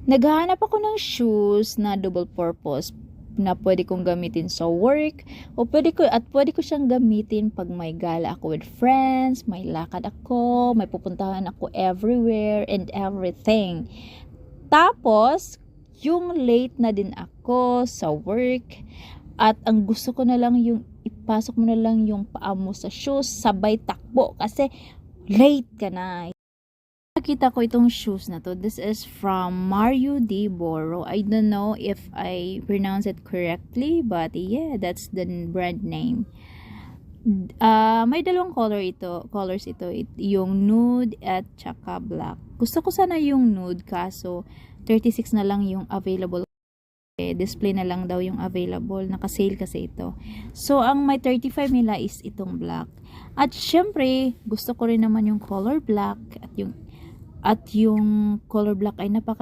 Naghahanap ako ng shoes na double purpose na pwede kong gamitin sa work o pwede ko siyang gamitin pag may gala ako with friends, may lakad ako, may pupuntahan ako everywhere and everything. Tapos, yung late na din ako sa work at ang gusto ko na lang yung ipasok mo na lang yung paa mo sa shoes, sabay takbo kasi late ka na. Nakita ko itong shoes na to. This is from Mario Di Boro. I don't know if I pronounce it correctly, but yeah, that's the brand name. May dalawang colors ito, yung nude at tsaka black. Gusto ko sana yung nude kaso 36 na lang yung available. Display na lang daw yung available, naka-sale kasi ito. So ang may 35 nila is itong black. At syempre, gusto ko rin naman yung color black at yung color black ay napaka